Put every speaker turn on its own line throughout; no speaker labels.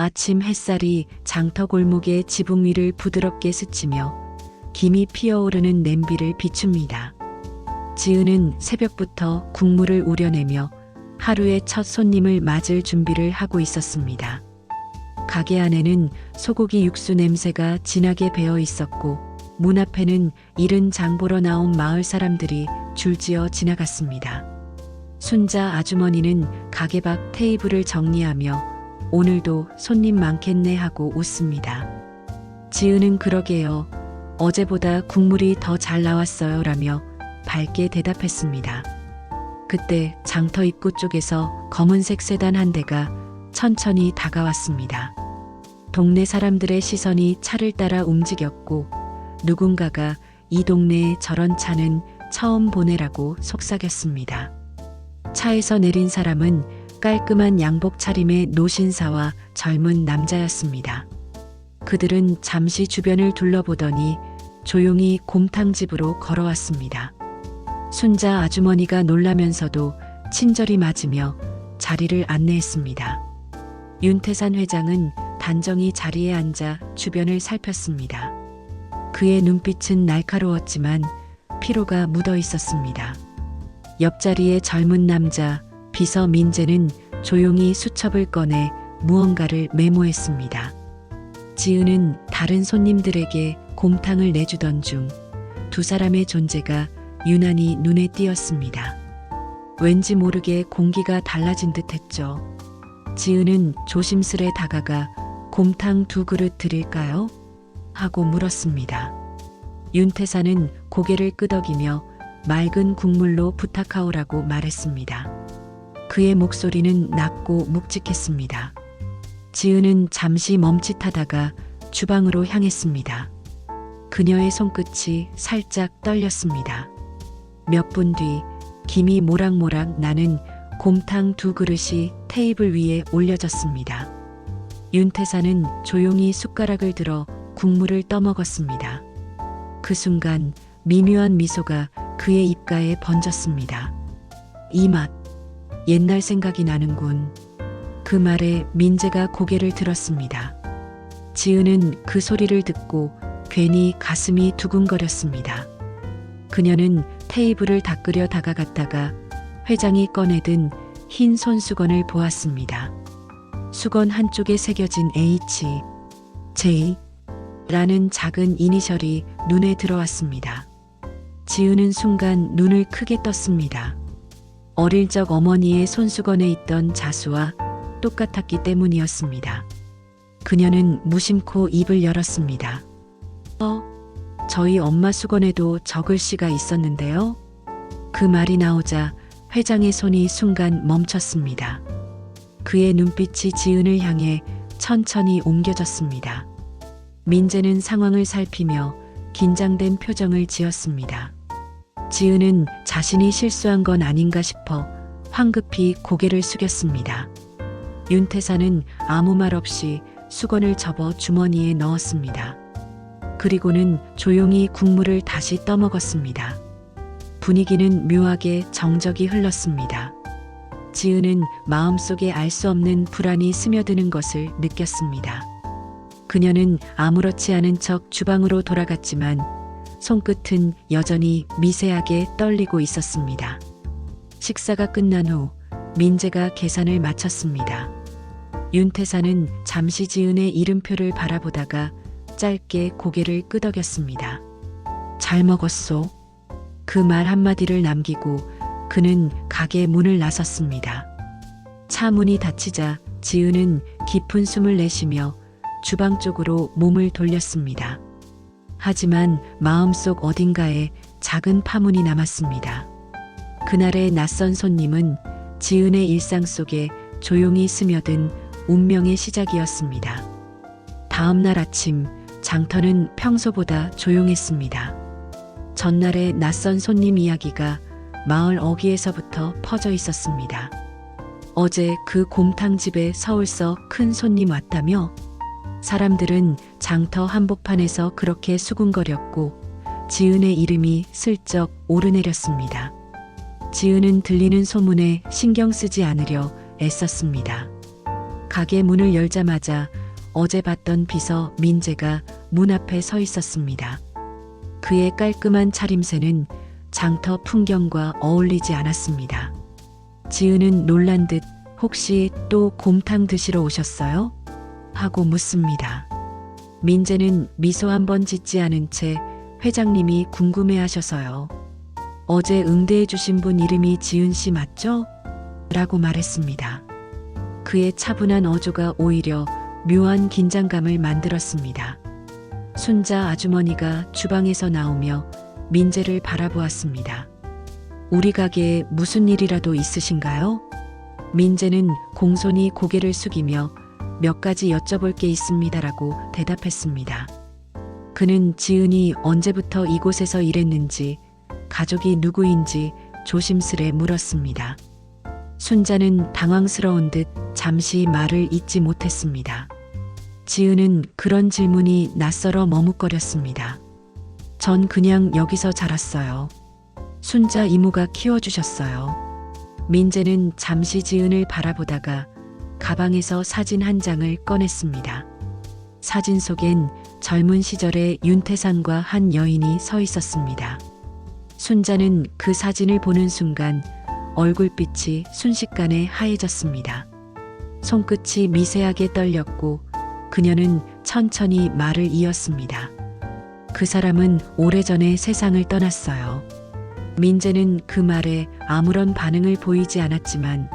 아침 햇살이 장터 골목의 지붕 위를 부드럽게 스치며 김이 피어오르는 냄비를 비춥니다. 지은은 새벽부터 국물을 우려내며 하루의 첫 손님을 맞을 준비를 하고 있었습니다. 가게 안에는 소고기 육수 냄새가 진하게 배어 있었고 문 앞에는 이른 장 보러 나온 마을 사람들이 줄지어 지나갔습니다. 순자 아주머니는 가게 밖 테이블을 정리하며 오늘도 손님 많겠네 하고 웃습니다. 지은은 그러게요. 어제보다 국물이 더 잘 나왔어요 라며 밝게 대답했습니다. 그때 장터 입구 쪽에서 검은색 세단 한 대가 천천히 다가왔습니다. 동네 사람들의 시선이 차를 따라 움직였고 누군가가 이 동네에 저런 차는 처음 보내라고 속삭였습니다. 차에서 내린 사람은 깔끔한 양복 차림의 노신사와 젊은 남자였습니다. 그들은 잠시 주변을 둘러보더니 조용히 곰탕집으로 걸어왔습니다. 순자 아주머니가 놀라면서도 친절히 맞으며 자리를 안내했습니다. 윤태산 회장은 단정히 자리에 앉아 주변을 살폈습니다. 그의 눈빛은 날카로웠지만 피로가 묻어 있었습니다. 옆자리의 젊은 남자 비서 민재는 조용히 수첩을 꺼내 무언가를 메모했습니다. 지은은 다른 손님들에게 곰탕을 내주던 중 두 사람의 존재가 유난히 눈에 띄었습니다. 왠지 모르게 공기가 달라진 듯 했죠. 지은은 조심스레 다가가 곰탕 2그릇 드릴까요? 하고 물었습니다. 윤태사는 고개를 끄덕이며 맑은 국물로 부탁하오라고 말했습니다. 그의 목소리는 낮고 묵직했습니다. 지은은 잠시 멈칫하다가 주방으로 향했습니다. 그녀의 손끝이 살짝 떨렸습니다. 몇 분 뒤 김이 모락모락 나는 곰탕 2그릇이 테이블 위에 올려졌습니다. 윤태사는 조용히 숟가락을 들어 국물을 떠먹었습니다. 그 순간 미묘한 미소가 그의 입가에 번졌습니다. 이 맛, 옛날 생각이 나는군. 그 말에 민재가 고개를 들었습니다. 지은은 그 소리를 듣고 괜히 가슴이 두근거렸습니다. 그녀는 테이블을 닦으려 다가갔다가 회장이 꺼내든 흰 손수건을 보았습니다. 수건 한쪽에 새겨진 H, J 라는 작은 이니셜이 눈에 들어왔습니다. 지은은 순간 눈을 크게 떴습니다. 어릴 적 어머니의 손수건에 있던 자수와 똑같았기 때문이었습니다. 그녀는 무심코 입을 열었습니다. 저희 엄마 수건에도 저 글씨가 있었는데요. 그 말이 나오자 회장의 손이 순간 멈췄습니다. 그의 눈빛이 지은을 향해 천천히 옮겨졌습니다. 민재는 상황을 살피며 긴장된 표정을 지었습니다. 지은은 자신이 실수한 건 아닌가 싶어 황급히 고개를 숙였습니다. 윤태사는 아무 말 없이 수건을 접어 주머니에 넣었습니다. 그리고는 조용히 국물을 다시 떠먹었습니다. 분위기는 묘하게 정적이 흘렀습니다. 지은은 마음속에 알 수 없는 불안이 스며드는 것을 느꼈습니다. 그녀는 아무렇지 않은 척 주방으로 돌아갔지만 손끝은 여전히 미세하게 떨리고 있었습니다. 식사가 끝난 후 민재가 계산을 마쳤습니다. 윤태사는 잠시 지은의 이름표를 바라보다가 짧게 고개를 끄덕였습니다. 잘 먹었소. 그 말 한마디를 남기고 그는 가게 문을 나섰습니다. 차 문이 닫히자 지은은 깊은 숨을 내쉬며 주방 쪽으로 몸을 돌렸습니다. 하지만 마음속 어딘가에 작은 파문이 남았습니다. 그날의 낯선 손님은 지은의 일상 속에 조용히 스며든 운명의 시작이었습니다. 다음 날 아침 장터는 평소보다 조용했습니다. 전날의 낯선 손님 이야기가 마을 어귀에서부터 퍼져 있었습니다. 어제 그 곰탕집에 서울서 큰 손님 왔다며? 사람들은 장터 한복판에서 그렇게 수군거렸고 지은의 이름이 슬쩍 오르내렸습니다. 지은은 들리는 소문에 신경 쓰지 않으려 애썼습니다. 가게 문을 열자마자 어제 봤던 비서 민재가 문 앞에 서 있었습니다. 그의 깔끔한 차림새는 장터 풍경과 어울리지 않았습니다. 지은은 놀란 듯 혹시 또 곰탕 드시러 오셨어요? 하고 묻습니다. 민재는 미소 한번 짓지 않은 채 회장님이 궁금해하셔서요. 어제 응대해 주신 분 이름이 지은 씨 맞죠? 라고 말했습니다. 그의 차분한 어조가 오히려 묘한 긴장감을 만들었습니다. 순자 아주머니가 주방에서 나오며 민재를 바라보았습니다. 우리 가게에 무슨 일이라도 있으신가요? 민재는 공손히 고개를 숙이며 몇 가지 여쭤볼 게 있습니다라고 대답했습니다. 그는 지은이 언제부터 이곳에서 일했는지, 가족이 누구인지 조심스레 물었습니다. 순자는 당황스러운 듯 잠시 말을 잇지 못했습니다. 지은은 그런 질문이 낯설어 머뭇거렸습니다. 전 그냥 여기서 자랐어요. 순자 이모가 키워주셨어요. 민재는 잠시 지은을 바라보다가 가방에서 사진 한 장을 꺼냈습니다. 사진 속엔 젊은 시절의 윤태산과 한 여인이 서 있었습니다. 순자는 그 사진을 보는 순간 얼굴빛이 순식간에 하얘졌습니다. 손끝이 미세하게 떨렸고 그녀는 천천히 말을 이었습니다. 그 사람은 오래전에 세상을 떠났어요. 민재는 그 말에 아무런 반응을 보이지 않았지만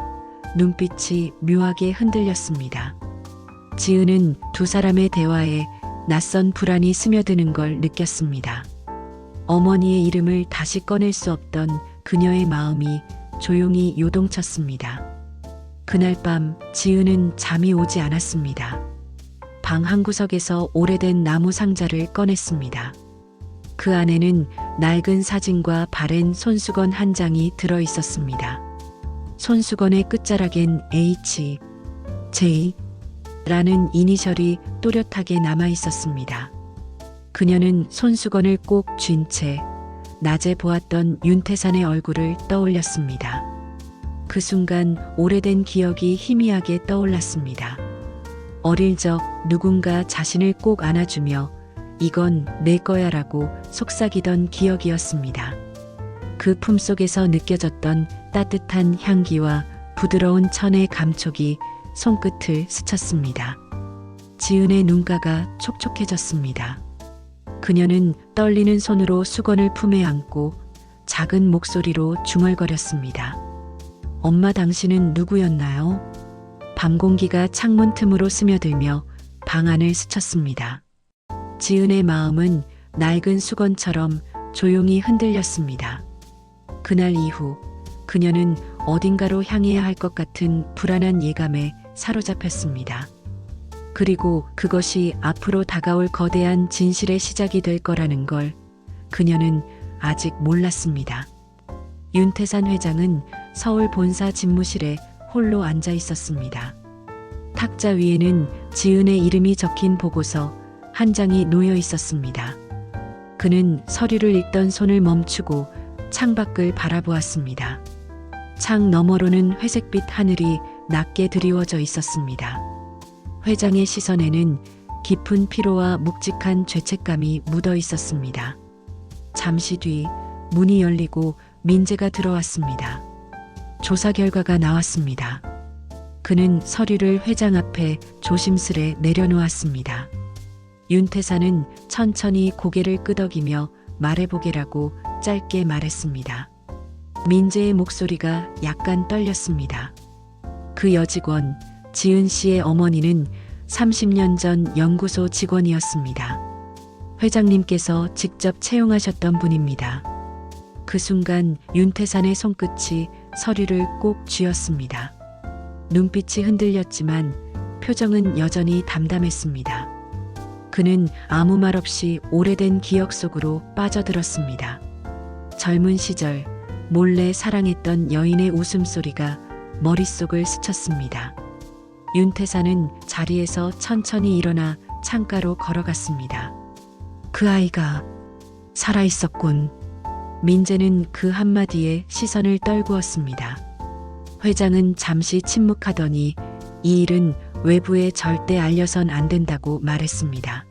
눈빛이 묘하게 흔들렸습니다. 지은은 두 사람의 대화에 낯선 불안이 스며드는 걸 느꼈습니다. 어머니의 이름을 다시 꺼낼 수 없던 그녀의 마음이 조용히 요동쳤습니다. 그날 밤 지은은 잠이 오지 않았습니다. 방 한구석에서 오래된 나무 상자를 꺼냈습니다. 그 안에는 낡은 사진과 바랜 손수건 한 장이 들어 있었습니다. 손수건의 끝자락엔 H, J 라는 이니셜이 또렷하게 남아 있었습니다. 그녀는 손수건을 꼭 쥔 채 낮에 보았던 윤태산의 얼굴을 떠올렸습니다. 그 순간 오래된 기억이 희미하게 떠올랐습니다. 어릴 적 누군가 자신을 꼭 안아주며 이건 내 거야라고 속삭이던 기억이었습니다. 그 품속에서 느껴졌던 따뜻한 향기와 부드러운 천의 감촉이 손끝을 스쳤습니다. 지은의 눈가가 촉촉해졌습니다. 그녀는 떨리는 손으로 수건을 품에 안고 작은 목소리로 중얼거렸습니다. 엄마 당신은 누구였나요? 밤 공기가 창문 틈으로 스며들며 방 안을 스쳤습니다. 지은의 마음은 낡은 수건처럼 조용히 흔들렸습니다. 그날 이후 그녀는 어딘가로 향해야 할 것 같은 불안한 예감에 사로잡혔습니다. 그리고 그것이 앞으로 다가올 거대한 진실의 시작이 될 거라는 걸 그녀는 아직 몰랐습니다. 윤태산 회장은 서울 본사 집무실에 홀로 앉아 있었습니다. 탁자 위에는 지은의 이름이 적힌 보고서 한 장이 놓여 있었습니다. 그는 서류를 읽던 손을 멈추고 창밖을 바라보았습니다. 창 너머로는 회색빛 하늘이 낮게 드리워져 있었습니다. 회장의 시선에는 깊은 피로와 묵직한 죄책감이 묻어 있었습니다. 잠시 뒤 문이 열리고 민재가 들어왔습니다. 조사 결과가 나왔습니다. 그는 서류를 회장 앞에 조심스레 내려놓았습니다. 윤태산은 천천히 고개를 끄덕이며 말해보게라고 짧게 말했습니다. 민재의 목소리가 약간 떨렸습니다. 그 여직원, 지은 씨의 어머니는 30년 전 연구소 직원이었습니다. 회장님께서 직접 채용하셨던 분입니다. 그 순간 윤태산의 손끝이 서류를 꼭 쥐었습니다. 눈빛이 흔들렸지만 표정은 여전히 담담했습니다. 그는 아무 말 없이 오래된 기억 속으로 빠져들었습니다. 젊은 시절 몰래 사랑했던 여인의 웃음소리가 머릿속을 스쳤습니다. 윤태산은 자리에서 천천히 일어나 창가로 걸어갔습니다. 그 아이가 살아있었군. 민재는 그 한마디에 시선을 떨구었습니다. 회장은 잠시 침묵하더니 이 일은 외부에 절대 알려선 안 된다고 말했습니다.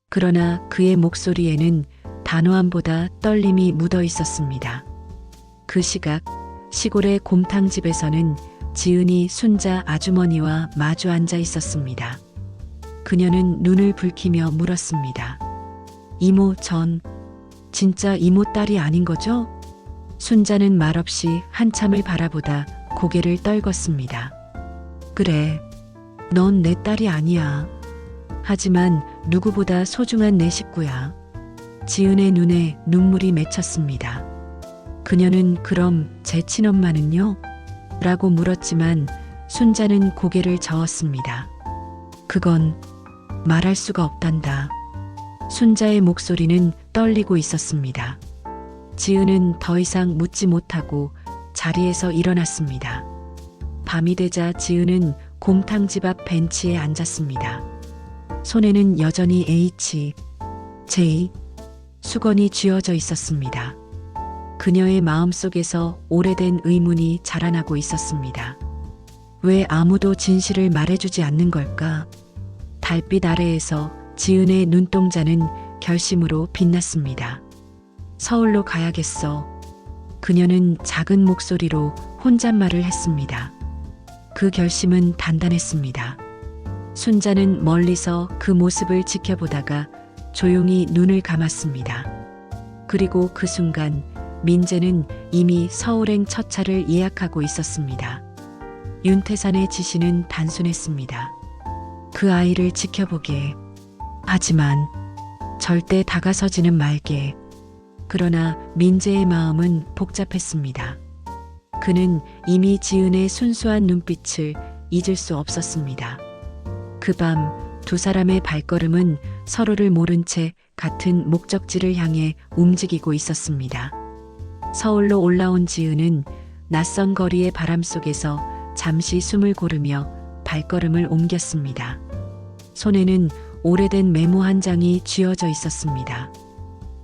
그러나 그의 목소리에는 단호함보다 떨림이 묻어 있었습니다. 그 시각 시골의 곰탕집에서는 지은이 순자 아주머니와 마주 앉아 있었습니다. 그녀는 눈을 붉히며 물었습니다. 이모, 전 진짜 이모 딸이 아닌 거죠? 순자는 말없이 한참을 바라보다 고개를 떨궜습니다. 그래, 넌 내 딸이 아니야. 하지만 누구보다 소중한 내 식구야. 지은의 눈에 눈물이 맺혔습니다. 그녀는 그럼 제 친엄마는요? 라고 물었지만 순자는 고개를 저었습니다. 그건 말할 수가 없단다. 순자의 목소리는 떨리고 있었습니다. 지은은 더 이상 묻지 못하고 자리에서 일어났습니다. 밤이 되자 지은은 곰탕집 앞 벤치에 앉았습니다. 손에는 여전히 H, J, 수건이 쥐어져 있었습니다. 그녀의 마음속에서 오래된 의문이 자라나고 있었습니다. 왜 아무도 진실을 말해주지 않는 걸까? 달빛 아래에서 지은의 눈동자는 결심으로 빛났습니다. 서울로 가야겠어. 그녀는 작은 목소리로 혼잣말을 했습니다. 그 결심은 단단했습니다. 순자는 멀리서 그 모습을 지켜보다가 조용히 눈을 감았습니다. 그리고 그 순간 민재는 이미 서울행 첫 차를 예약하고 있었습니다. 윤태산의 지시는 단순했습니다. 그 아이를 지켜보게. 하지만 절대 다가서지는 말게. 그러나 민재의 마음은 복잡했습니다. 그는 이미 지은의 순수한 눈빛을 잊을 수 없었습니다. 그 밤 두 사람의 발걸음은 서로를 모른 채 같은 목적지를 향해 움직이고 있었습니다. 서울로 올라온 지은은 낯선 거리의 바람 속에서 잠시 숨을 고르며 발걸음을 옮겼습니다. 손에는 오래된 메모 한 장이 쥐어져 있었습니다.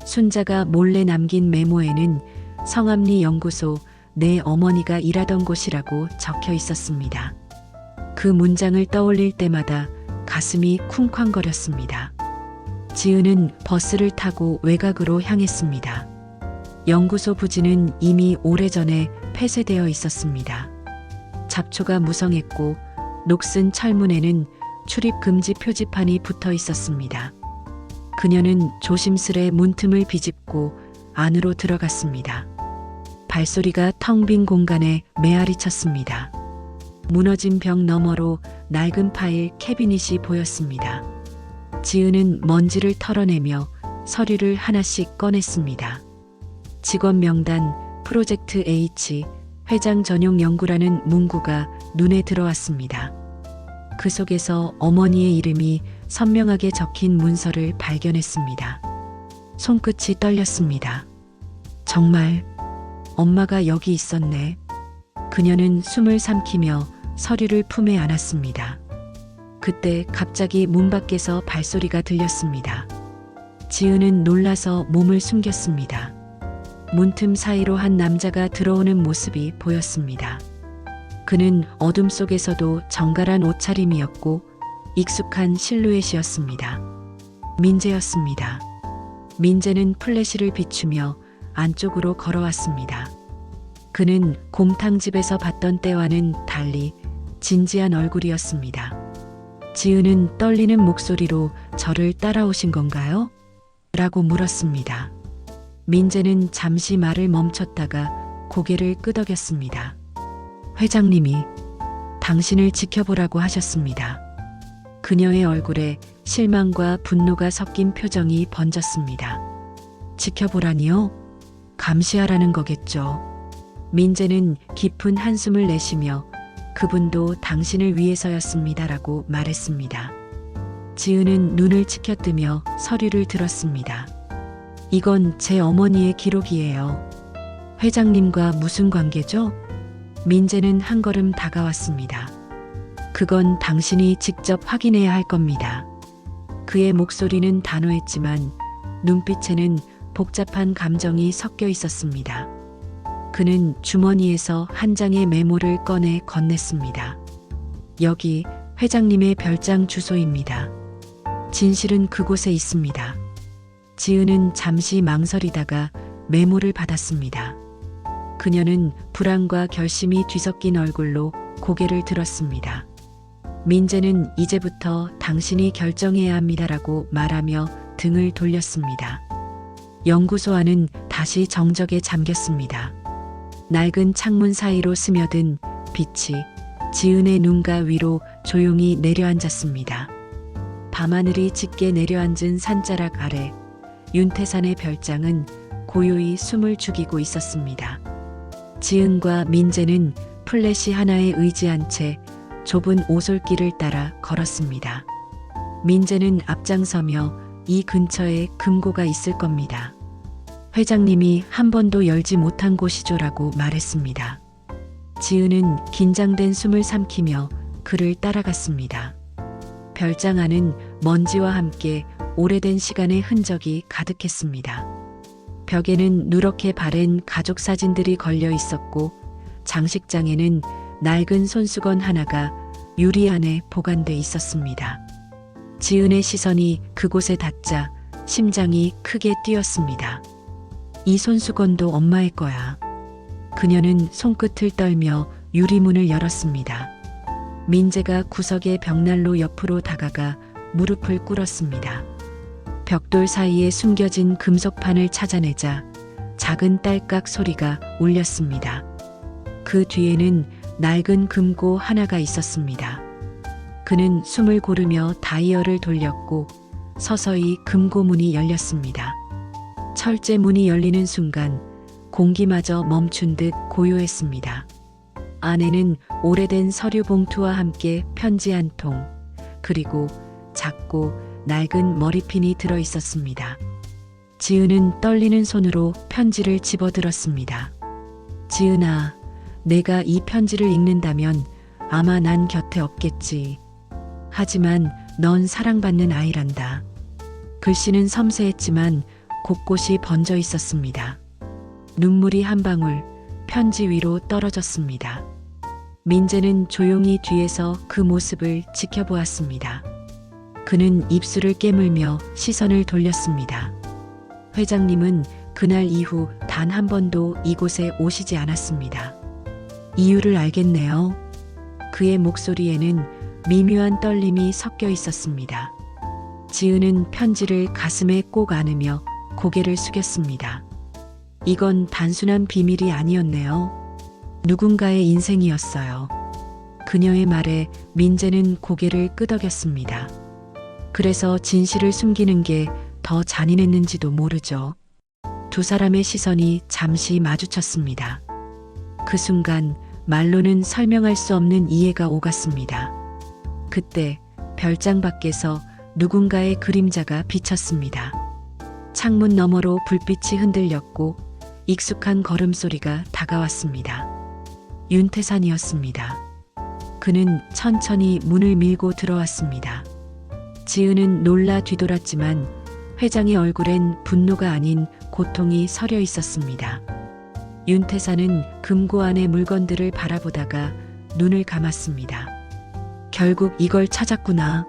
순자가 몰래 남긴 메모에는 성암리 연구소 내 어머니가 일하던 곳이라고 적혀 있었습니다. 그 문장을 떠올릴 때마다 가슴이 쿵쾅거렸습니다. 지은은 버스를 타고 외곽으로 향했습니다. 연구소 부지는 이미 오래전에 폐쇄되어 있었습니다. 잡초가 무성했고 녹슨 철문에는 출입 금지 표지판이 붙어 있었습니다. 그녀는 조심스레 문틈을 비집고 안으로 들어갔습니다. 발소리가 텅 빈 공간에 메아리 쳤습니다. 무너진 벽 너머로 낡은 파일 캐비닛이 보였습니다. 지은은 먼지를 털어내며 서류를 하나씩 꺼냈습니다. 직원 명단, 프로젝트 H, 회장 전용 연구라는 문구가 눈에 들어왔습니다. 그 속에서 어머니의 이름이 선명하게 적힌 문서를 발견했습니다. 손끝이 떨렸습니다. 정말 엄마가 여기 있었네. 그녀는 숨을 삼키며 서류를 품에 안았습니다. 그때 갑자기 문 밖에서 발소리가 들렸습니다. 지은은 놀라서 몸을 숨겼습니다. 문틈 사이로 한 남자가 들어오는 모습이 보였습니다. 그는 어둠 속에서도 정갈한 옷차림이었고 익숙한 실루엣이었습니다. 민재였습니다. 민재는 플래시를 비추며 안쪽으로 걸어왔습니다. 그는 곰탕집에서 봤던 때와는 달리 진지한 얼굴이었습니다. 지은은 떨리는 목소리로 저를 따라오신 건가요? 라고 물었습니다. 민재는 잠시 말을 멈췄다가 고개를 끄덕였습니다. 회장님이 당신을 지켜보라고 하셨습니다. 그녀의 얼굴에 실망과 분노가 섞인 표정이 번졌습니다. 지켜보라니요? 감시하라는 거겠죠. 민재는 깊은 한숨을 내쉬며 그분도 당신을 위해서였습니다라고 말했습니다. 지은은 눈을 치켜뜨며 서류를 들었습니다. 이건 제 어머니의 기록이에요. 회장님과 무슨 관계죠? 민재는 한 걸음 다가왔습니다. 그건 당신이 직접 확인해야 할 겁니다. 그의 목소리는 단호했지만 눈빛에는 복잡한 감정이 섞여 있었습니다. 그는 주머니에서 한 장의 메모를 꺼내 건넸습니다. 여기 회장님의 별장 주소입니다. 진실은 그곳에 있습니다. 지은은 잠시 망설이다가 메모를 받았습니다. 그녀는 불안과 결심이 뒤섞인 얼굴로 고개를 들었습니다. 민재는 이제부터 당신이 결정해야 합니다라고 말하며 등을 돌렸습니다. 연구소 안은 다시 정적에 잠겼습니다. 낡은 창문 사이로 스며든 빛이 지은의 눈가 위로 조용히 내려앉았습니다. 밤하늘이 짙게 내려앉은 산자락 아래 윤태산의 별장은 고요히 숨을 죽이고 있었습니다. 지은과 민재는 플래시 하나에 의지한 채 좁은 오솔길을 따라 걸었습니다. 민재는 앞장서며 이 근처에 금고가 있을 겁니다. 회장님이 한 번도 열지 못한 곳이죠라고 말했습니다. 지은은 긴장된 숨을 삼키며 그를 따라갔습니다. 별장 안은 먼지와 함께 오래된 시간의 흔적이 가득했습니다. 벽에는 누렇게 바랜 가족 사진들이 걸려 있었고 장식장에는 낡은 손수건 하나가 유리 안에 보관돼 있었습니다. 지은의 시선이 그곳에 닿자 심장이 크게 뛰었습니다. 이 손수건도 엄마의 거야. 그녀는 손끝을 떨며 유리문을 열었습니다. 민재가 구석의 벽난로 옆으로 다가가 무릎을 꿇었습니다. 벽돌 사이에 숨겨진 금속판을 찾아내자 작은 딸깍 소리가 울렸습니다. 그 뒤에는 낡은 금고 하나가 있었습니다. 그는 숨을 고르며 다이얼을 돌렸고 서서히 금고 문이 열렸습니다. 철제 문이 열리는 순간 공기마저 멈춘 듯 고요했습니다. 안에는 오래된 서류 봉투와 함께 편지 한 통, 그리고 작고 낡은 머리핀이 들어 있었습니다. 지은은 떨리는 손으로 편지를 집어들었습니다. 지은아, 내가 이 편지를 읽는다면 아마 난 곁에 없겠지. 하지만 넌 사랑받는 아이란다. 글씨는 섬세했지만 곳곳이 번져 있었습니다. 눈물이 한 방울 편지 위로 떨어졌습니다. 민재는 조용히 뒤에서 그 모습을 지켜보았습니다. 그는 입술을 깨물며 시선을 돌렸습니다. 회장님은 그날 이후 단 한 번도 이곳에 오시지 않았습니다. 이유를 알겠네요. 그의 목소리에는 미묘한 떨림이 섞여 있었습니다. 지은은 편지를 가슴에 꼭 안으며 고개를 숙였습니다. 이건 단순한 비밀이 아니었네요. 누군가의 인생이었어요. 그녀의 말에 민재는 고개를 끄덕였습니다. 그래서 진실을 숨기는 게 더 잔인했는지도 모르죠. 두 사람의 시선이 잠시 마주쳤습니다. 그 순간 말로는 설명할 수 없는 이해가 오갔습니다. 그때 별장 밖에서 누군가의 그림자가 비쳤습니다. 창문 너머로 불빛이 흔들렸고 익숙한 걸음소리가 다가왔습니다. 윤태산이었습니다. 그는 천천히 문을 밀고 들어왔습니다. 지은은 놀라 뒤돌았지만 회장의 얼굴엔 분노가 아닌 고통이 서려 있었습니다. 윤태산은 금고 안의 물건들을 바라보다가 눈을 감았습니다. 결국 이걸 찾았구나.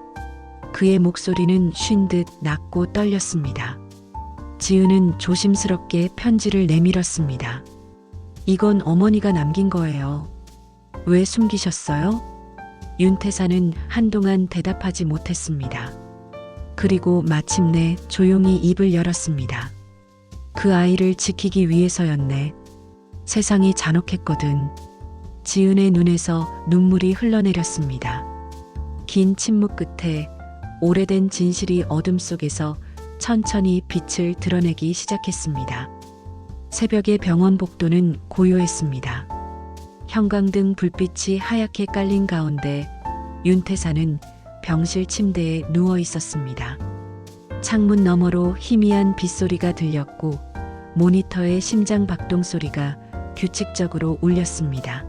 그의 목소리는 쉰 듯 낮고 떨렸습니다. 지은은 조심스럽게 편지를 내밀었습니다. 이건 어머니가 남긴 거예요. 왜 숨기셨어요? 윤태산은 한동안 대답하지 못했습니다. 그리고 마침내 조용히 입을 열었습니다. 그 아이를 지키기 위해서였네. 세상이 잔혹했거든. 지은의 눈에서 눈물이 흘러내렸습니다. 긴 침묵 끝에 오래된 진실이 어둠 속에서 천천히 빛을 드러내기 시작했습니다. 새벽의 병원 복도는 고요했습니다. 형광등 불빛이 하얗게 깔린 가운데 윤태산은 병실 침대에 누워 있었습니다. 창문 너머로 희미한 빗소리가 들렸고 모니터의 심장 박동 소리가 규칙적으로 울렸습니다.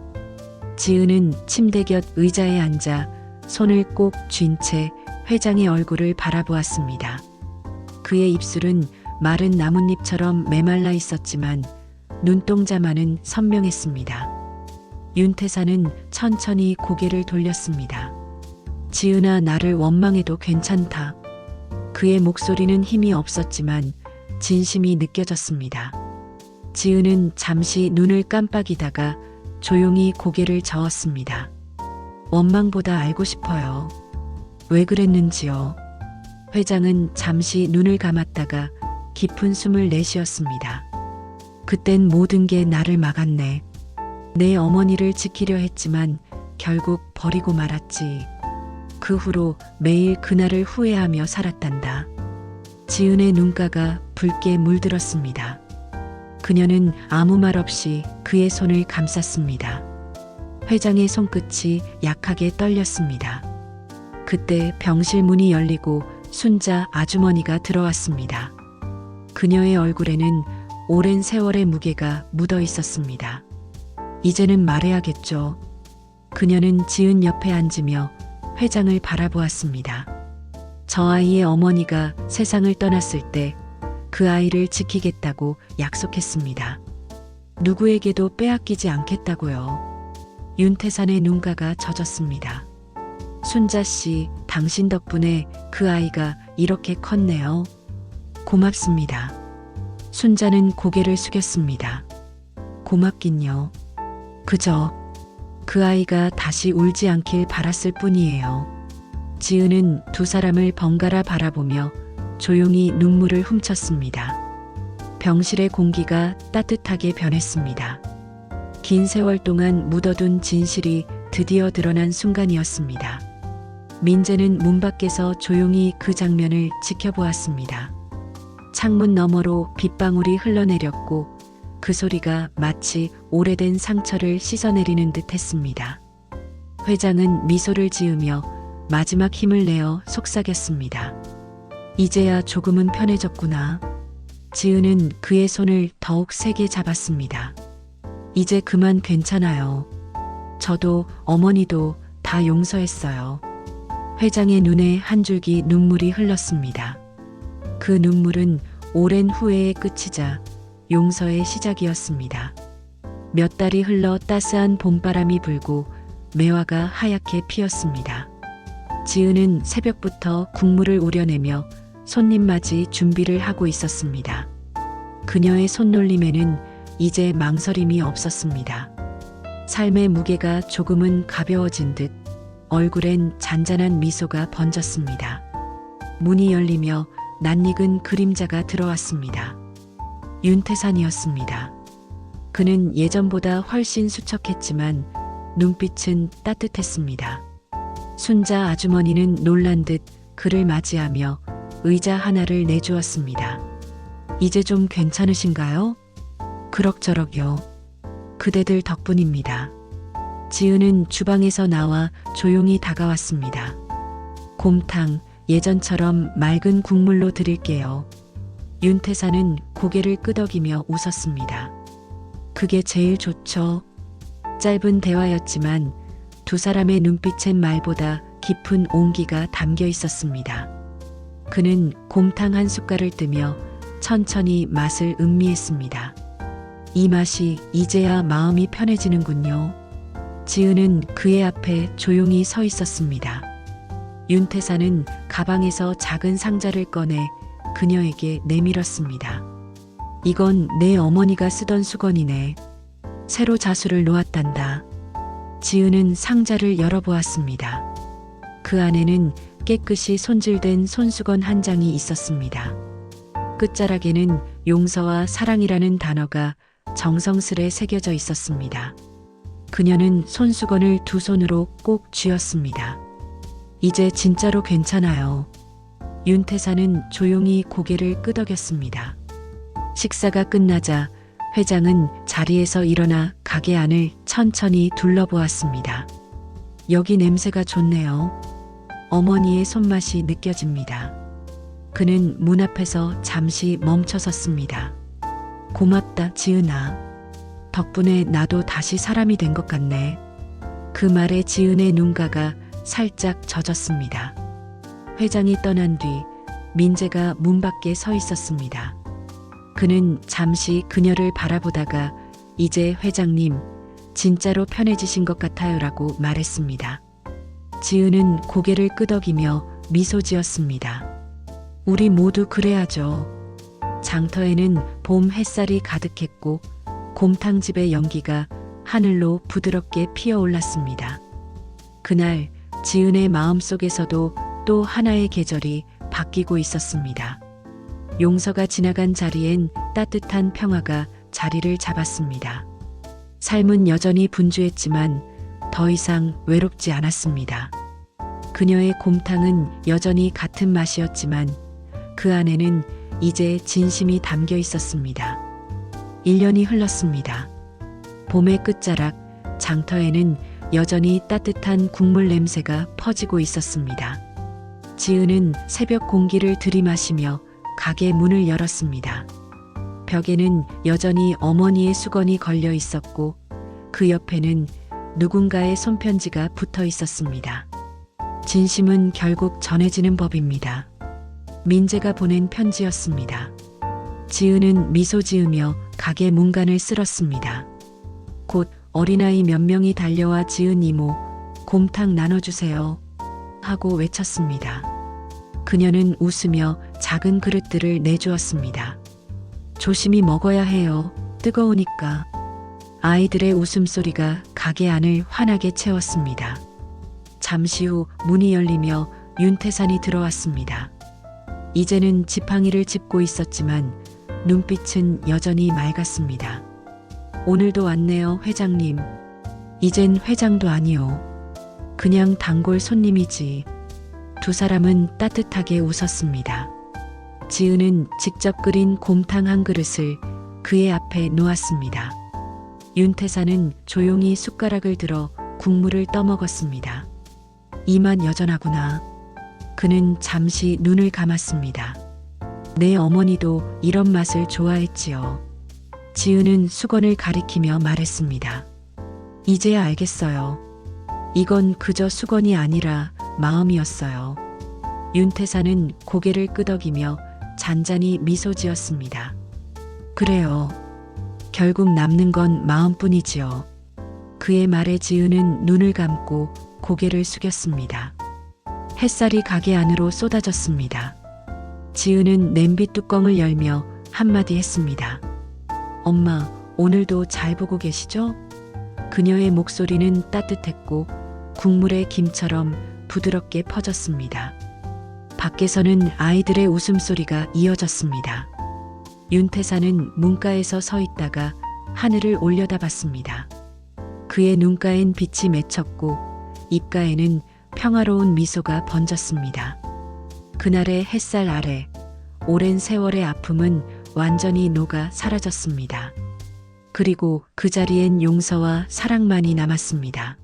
지은은 침대 곁 의자에 앉아 손을 꼭 쥔 채 회장의 얼굴을 바라보았습니다. 그의 입술은 마른 나뭇잎처럼 메말라 있었지만 눈동자만은 선명했습니다. 윤태산은 천천히 고개를 돌렸습니다. 지은아, 나를 원망해도 괜찮다. 그의 목소리는 힘이 없었지만 진심이 느껴졌습니다. 지은은 잠시 눈을 깜빡이다가 조용히 고개를 저었습니다. 원망보다 알고 싶어요. 왜 그랬는지요. 회장은 잠시 눈을 감았다가 깊은 숨을 내쉬었습니다. 그땐 모든 게 나를 막았네. 내 어머니를 지키려 했지만 결국 버리고 말았지. 그 후로 매일 그날을 후회하며 살았단다. 지은의 눈가가 붉게 물들었습니다. 그녀는 아무 말 없이 그의 손을 감쌌습니다. 회장의 손끝이 약하게 떨렸습니다. 그때 병실 문이 열리고 순자 아주머니가 들어왔습니다. 그녀의 얼굴에는 오랜 세월의 무게가 묻어 있었습니다. 이제는 말해야겠죠. 그녀는 지은 옆에 앉으며 회장을 바라보았습니다. 저 아이의 어머니가 세상을 떠났을 때 그 아이를 지키겠다고 약속했습니다. 누구에게도 빼앗기지 않겠다고요. 윤태산의 눈가가 젖었습니다. 순자 씨, 당신 덕분에 그 아이가 이렇게 컸네요. 고맙습니다. 순자는 고개를 숙였습니다. 고맙긴요. 그저 그 아이가 다시 울지 않길 바랐을 뿐이에요. 지은은 두 사람을 번갈아 바라보며 조용히 눈물을 훔쳤습니다. 병실의 공기가 따뜻하게 변했습니다. 긴 세월 동안 묻어둔 진실이 드디어 드러난 순간이었습니다. 민재는 문 밖에서 조용히 그 장면을 지켜보았습니다. 창문 너머로 빗방울이 흘러내렸고 그 소리가 마치 오래된 상처를 씻어내리는 듯 했습니다. 회장은 미소를 지으며 마지막 힘을 내어 속삭였습니다. 이제야 조금은 편해졌구나. 지은은 그의 손을 더욱 세게 잡았습니다. 이제 그만 괜찮아요. 저도 어머니도 다 용서했어요. 회장의 눈에 한 줄기 눈물이 흘렀습니다. 그 눈물은 오랜 후회의 끝이자 용서의 시작이었습니다. 몇 달이 흘러 따스한 봄바람이 불고 매화가 하얗게 피었습니다. 지은은 새벽부터 국물을 우려내며 손님 맞이 준비를 하고 있었습니다. 그녀의 손놀림에는 이제 망설임이 없었습니다. 삶의 무게가 조금은 가벼워진 듯 얼굴엔 잔잔한 미소가 번졌습니다. 문이 열리며 낯익은 그림자가 들어왔습니다. 윤태산이었습니다. 그는 예전보다 훨씬 수척했지만 눈빛은 따뜻했습니다. 순자 아주머니는 놀란 듯 그를 맞이하며 의자 하나를 내주었습니다. 이제 좀 괜찮으신가요? 그럭저럭요. 그대들 덕분입니다. 지은은 주방에서 나와 조용히 다가왔습니다. 곰탕, 예전처럼 맑은 국물로 드릴게요. 윤태산은 고개를 끄덕이며 웃었습니다. 그게 제일 좋죠. 짧은 대화였지만 두 사람의 눈빛엔 말보다 깊은 온기가 담겨 있었습니다. 그는 곰탕 한 숟갈을 뜨며 천천히 맛을 음미했습니다. 이 맛이 이제야 마음이 편해지는군요. 지은은 그의 앞에 조용히 서 있었습니다. 윤태산은 가방에서 작은 상자를 꺼내 그녀에게 내밀었습니다. 이건 내 어머니가 쓰던 수건이네. 새로 자수를 놓았단다. 지은은 상자를 열어보았습니다. 그 안에는 깨끗이 손질된 손수건 한 장이 있었습니다. 끝자락에는 용서와 사랑이라는 단어가 정성스레 새겨져 있었습니다. 그녀는 손수건을 두 손으로 꼭 쥐었습니다. 이제 진짜로 괜찮아요. 윤태산은 조용히 고개를 끄덕였습니다. 식사가 끝나자 회장은 자리에서 일어나 가게 안을 천천히 둘러보았습니다. 여기 냄새가 좋네요. 어머니의 손맛이 느껴집니다. 그는 문 앞에서 잠시 멈춰섰습니다. 고맙다, 지은아. 덕분에 나도 다시 사람이 된 것 같네. 그 말에 지은의 눈가가 살짝 젖었습니다. 회장이 떠난 뒤 민재가 문 밖에 서 있었습니다. 그는 잠시 그녀를 바라보다가 이제 회장님, 진짜로 편해지신 것 같아요라고 말했습니다. 지은은 고개를 끄덕이며 미소 지었습니다. 우리 모두 그래야죠. 장터에는 봄 햇살이 가득했고 곰탕집의 연기가 하늘로 부드럽게 피어올랐습니다. 그날 지은의 마음속에서도 또 하나의 계절이 바뀌고 있었습니다. 용서가 지나간 자리엔 따뜻한 평화가 자리를 잡았습니다. 삶은 여전히 분주했지만 더 이상 외롭지 않았습니다. 그녀의 곰탕은 여전히 같은 맛이었지만 그 안에는 이제 진심이 담겨 있었습니다. 1년이 흘렀습니다. 봄의 끝자락, 장터에는 여전히 따뜻한 국물 냄새가 퍼지고 있었습니다. 지은은 새벽 공기를 들이마시며 가게 문을 열었습니다. 벽에는 여전히 어머니의 수건이 걸려 있었고 그 옆에는 누군가의 손편지가 붙어 있었습니다. 진심은 결국 전해지는 법입니다. 민재가 보낸 편지였습니다. 지은은 미소 지으며 가게 문간을 쓸었습니다. 곧 어린아이 몇 명이 달려와 지은 이모, 곰탕 나눠주세요 하고 외쳤습니다. 그녀는 웃으며 작은 그릇들을 내주었습니다. 조심히 먹어야 해요. 뜨거우니까. 아이들의 웃음소리가 가게 안을 환하게 채웠습니다. 잠시 후 문이 열리며 윤태산이 들어왔습니다. 이제는 지팡이를 짚고 있었지만 눈빛은 여전히 맑았습니다. 오늘도 왔네요, 회장님. 이젠 회장도 아니요. 그냥 단골 손님이지. 두 사람은 따뜻하게 웃었습니다. 지은은 직접 끓인 곰탕 한 그릇을 그의 앞에 놓았습니다. 윤태사는 조용히 숟가락을 들어 국물을 떠먹었습니다. 이만 여전하구나. 그는 잠시 눈을 감았습니다. 내 어머니도 이런 맛을 좋아했지요. 지은은 수건을 가리키며 말했습니다. 이제야 알겠어요. 이건 그저 수건이 아니라 마음이었어요. 윤태사는 고개를 끄덕이며 잔잔히 미소 지었습니다. 그래요. 결국 남는 건 마음뿐이지요. 그의 말에 지은은 눈을 감고 고개를 숙였습니다. 햇살이 가게 안으로 쏟아졌습니다. 지은은 냄비 뚜껑을 열며 한마디 했습니다. 엄마, 오늘도 잘 보고 계시죠? 그녀의 목소리는 따뜻했고 국물의 김처럼 부드럽게 퍼졌습니다. 밖에서는 아이들의 웃음소리가 이어졌습니다. 윤태사는 문가에서 서 있다가 하늘을 올려다봤습니다. 그의 눈가엔 빛이 맺혔고 입가에는 평화로운 미소가 번졌습니다. 그날의 햇살 아래 오랜 세월의 아픔은 완전히 녹아 사라졌습니다. 그리고 그 자리엔 용서와 사랑만이 남았습니다.